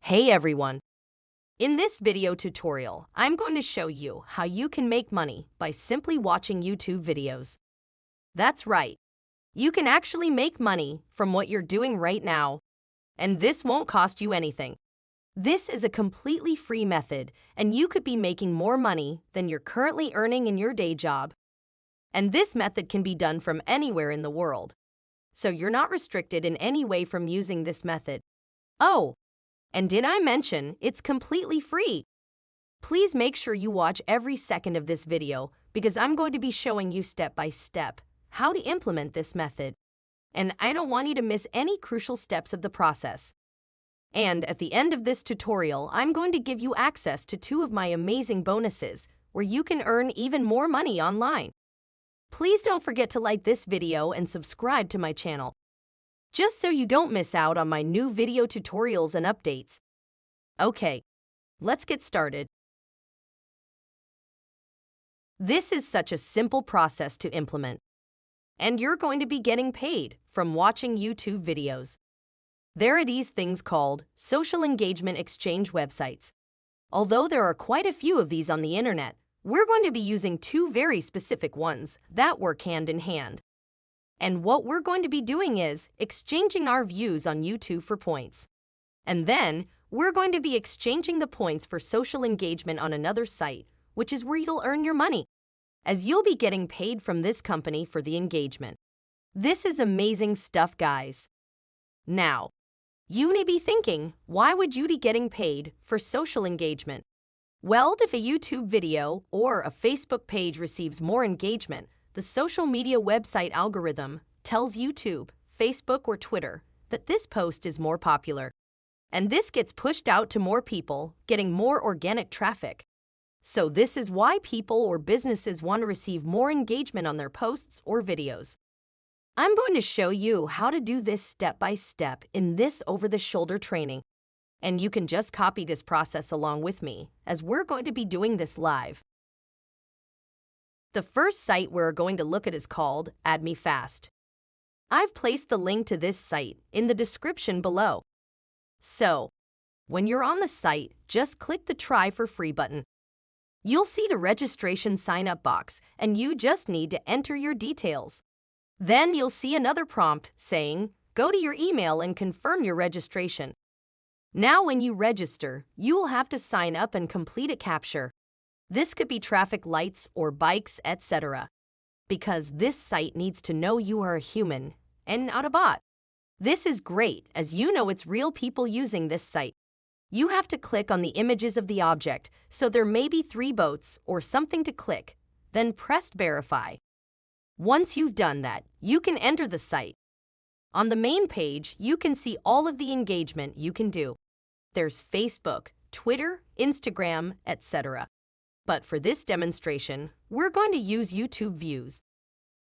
Hey everyone! In this video tutorial, I'm going to show you how you can make money by simply watching YouTube videos. That's right, you can actually make money from what you're doing right now, and this won't cost you anything. This is a completely free method, and you could be making more money than you're currently earning in your day job. And this method can be done from anywhere in the world, so you're not restricted in any way from using this method. Oh! And did I mention it's completely free? Please make sure you watch every second of this video because I'm going to be showing you step by step how to implement this method. And I don't want you to miss any crucial steps of the process. And at the end of this tutorial, I'm going to give you access to 2 of my amazing bonuses where you can earn even more money online. Please don't forget to like this video and subscribe to my channel, just so you don't miss out on my new video tutorials and updates. Okay, let's get started. This is such a simple process to implement, and you're going to be getting paid from watching YouTube videos. There are these things called social engagement exchange websites. Although there are quite a few of these on the internet, we're going to be using 2 very specific ones that work hand in hand. And what we're going to be doing is exchanging our views on YouTube for points. And then we're going to be exchanging the points for social engagement on another site, which is where you'll earn your money, as you'll be getting paid from this company for the engagement. This is amazing stuff, guys. Now, you may be thinking, why would you be getting paid for social engagement? Well, if a YouTube video or a Facebook page receives more engagement, the social media website algorithm tells YouTube, Facebook, or Twitter that this post is more popular. And this gets pushed out to more people, getting more organic traffic. So this is why people or businesses want to receive more engagement on their posts or videos. I'm going to show you how to do this step by step in this over-the-shoulder training. And you can just copy this process along with me, as we're going to be doing this live. The first site we're going to look at is called Add Me Fast. I've placed the link to this site in the description below. So, when you're on the site, just click the Try for Free button. You'll see the registration sign-up box, and you just need to enter your details. Then you'll see another prompt saying, go to your email and confirm your registration. Now when you register, you'll have to sign up and complete a captcha. This could be traffic lights or bikes, etc. Because this site needs to know you are a human and not a bot. This is great, as you know it's real people using this site. You have to click on the images of the object, so there may be 3 boats or something to click, then press Verify. Once you've done that, you can enter the site. On the main page, you can see all of the engagement you can do. There's Facebook, Twitter, Instagram, etc. But for this demonstration, we're going to use YouTube Views.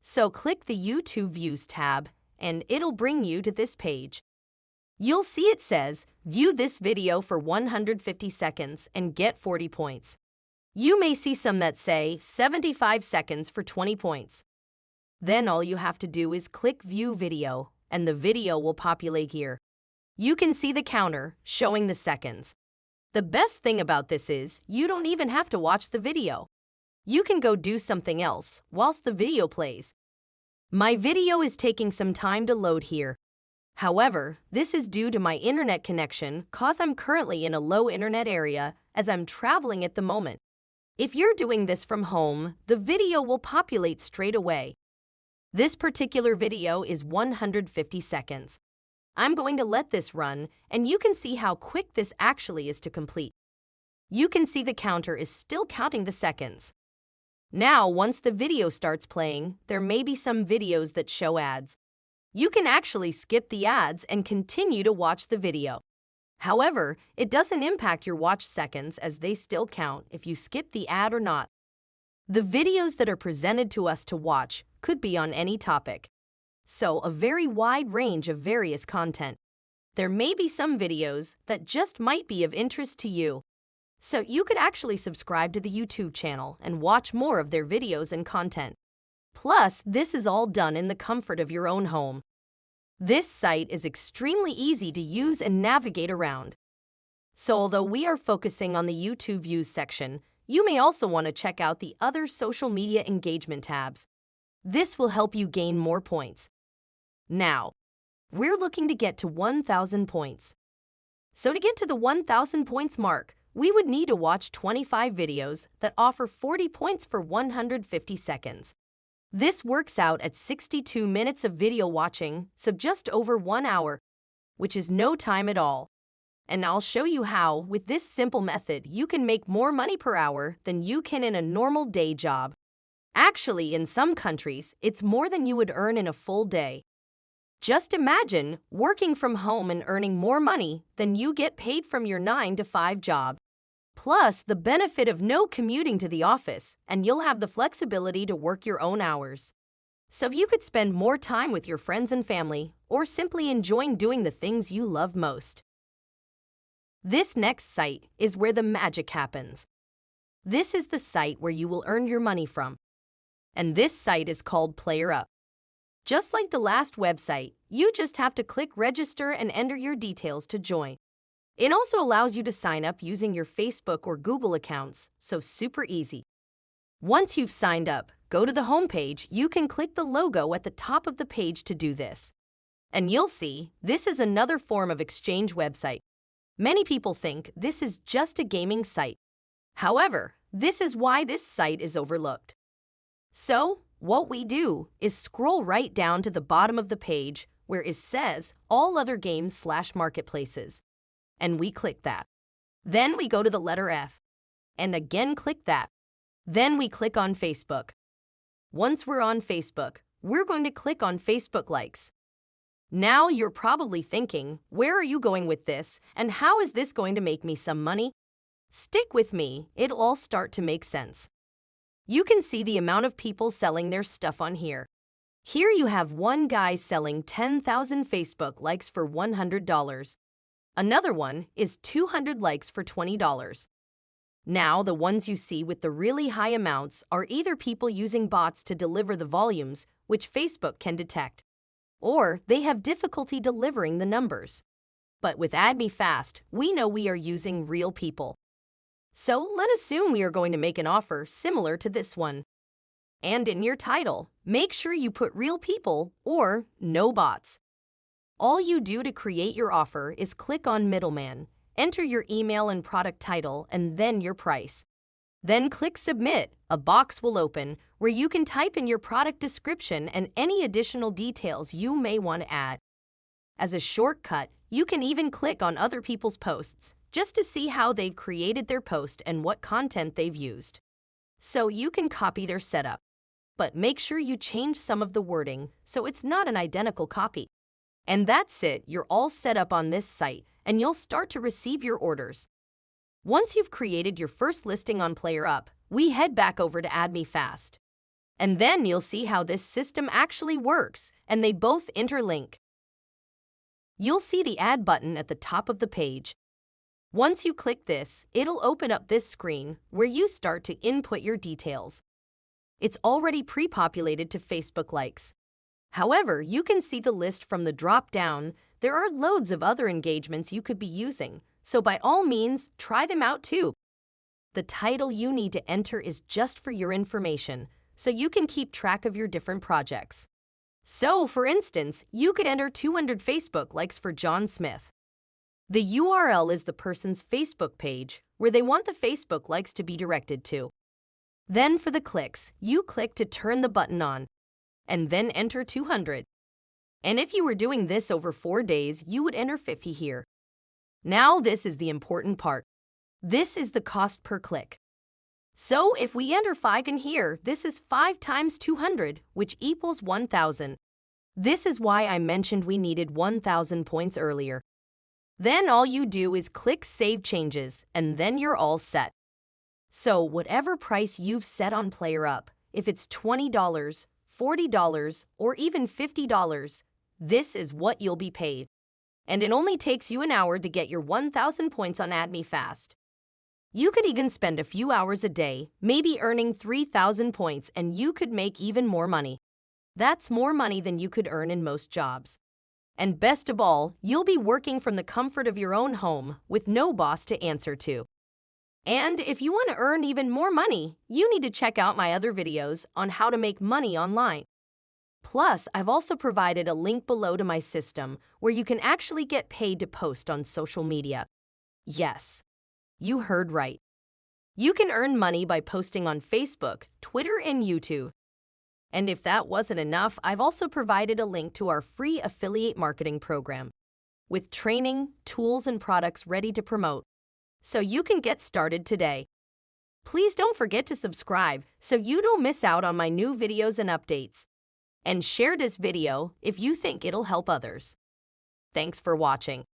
So click the YouTube Views tab, and it'll bring you to this page. You'll see it says, view this video for 150 seconds and get 40 points. You may see some that say 75 seconds for 20 points. Then all you have to do is click View Video, and the video will populate here. You can see the counter showing the seconds. The best thing about this is you don't even have to watch the video. You can go do something else whilst the video plays. My video is taking some time to load here. However, this is due to my internet connection cause I'm currently in a low internet area as I'm traveling at the moment. If you're doing this from home, the video will populate straight away. This particular video is 150 seconds. I'm going to let this run, and you can see how quick this actually is to complete. You can see the counter is still counting the seconds. Now, once the video starts playing, there may be some videos that show ads. You can actually skip the ads and continue to watch the video. However, it doesn't impact your watch seconds as they still count if you skip the ad or not. The videos that are presented to us to watch could be on any topic. So, a very wide range of various content. There may be some videos that just might be of interest to you. So, you could actually subscribe to the YouTube channel and watch more of their videos and content. Plus, this is all done in the comfort of your own home. This site is extremely easy to use and navigate around. So although we are focusing on the YouTube views section, you may also want to check out the other social media engagement tabs. This will help you gain more points. Now, we're looking to get to 1,000 points. So to get to the 1,000 points mark, we would need to watch 25 videos that offer 40 points for 150 seconds. This works out at 62 minutes of video watching, so just over 1 hour, which is no time at all. And I'll show you how, with this simple method, you can make more money per hour than you can in a normal day job. Actually, in some countries, it's more than you would earn in a full day. Just imagine working from home and earning more money than you get paid from your 9-to-5 job. Plus, the benefit of no commuting to the office, and you'll have the flexibility to work your own hours. So you could spend more time with your friends and family, or simply enjoying doing the things you love most. This next site is where the magic happens. This is the site where you will earn your money from. And this site is called PlayerUp. Just like the last website, you just have to click register and enter your details to join. It also allows you to sign up using your Facebook or Google accounts, so super easy. Once you've signed up, go to the homepage. You can click the logo at the top of the page to do this. And you'll see, this is another form of exchange website. Many people think this is just a gaming site. However, this is why this site is overlooked. So, what we do is scroll right down to the bottom of the page where it says All Other Games/Marketplaces. And we click that. Then we go to the letter F. And again click that. Then we click on Facebook. Once we're on Facebook, we're going to click on Facebook likes. Now you're probably thinking, where are you going with this, and how is this going to make me some money? Stick with me, it'll all start to make sense. You can see the amount of people selling their stuff on here. Here you have one guy selling 10,000 Facebook likes for $100. Another one is 200 likes for $20. Now, the ones you see with the really high amounts are either people using bots to deliver the volumes, which Facebook can detect, or they have difficulty delivering the numbers. But with AdMeFast, we know we are using real people. So let's assume we are going to make an offer similar to this one. And in your title, make sure you put real people or no bots. All you do to create your offer is click on Middleman, enter your email and product title, and then your price. Then click Submit. A box will open where you can type in your product description and any additional details you may want to add. As a shortcut, you can even click on other people's posts just to see how they've created their post and what content they've used. So you can copy their setup, but make sure you change some of the wording so it's not an identical copy. And that's it, you're all set up on this site, and you'll start to receive your orders. Once you've created your first listing on PlayerUp, we head back over to AdMeFast. And then you'll see how this system actually works, and they both interlink. You'll see the Add button at the top of the page. Once you click this, it'll open up this screen where you start to input your details. It's already pre-populated to Facebook likes. However, you can see the list from the drop-down. There are loads of other engagements you could be using, so by all means, try them out too. The title you need to enter is just for your information, so you can keep track of your different projects. So, for instance, you could enter 200 Facebook likes for John Smith. The URL is the person's Facebook page, where they want the Facebook likes to be directed to. Then for the clicks, you click to turn the button on, and then enter 200. And if you were doing this over 4 days, you would enter 50 here. Now this is the important part. This is the cost per click. So if we enter 5 in here, this is 5 times 200, which equals 1,000. This is why I mentioned we needed 1,000 points earlier. Then all you do is click Save Changes, and then you're all set. So whatever price you've set on PlayerUp, if it's $20, $40, or even $50, this is what you'll be paid. And it only takes you an hour to get your 1,000 points on AdMeFast. You could even spend a few hours a day, maybe earning 3,000 points, and you could make even more money. That's more money than you could earn in most jobs. And best of all, you'll be working from the comfort of your own home with no boss to answer to. And if you want to earn even more money, you need to check out my other videos on how to make money online. Plus, I've also provided a link below to my system where you can actually get paid to post on social media. Yes, you heard right. You can earn money by posting on Facebook, Twitter, and YouTube. And if that wasn't enough, I've also provided a link to our free affiliate marketing program with training, tools, and products ready to promote, so you can get started today. Please don't forget to subscribe so you don't miss out on my new videos and updates. And share this video if you think it'll help others. Thanks for watching.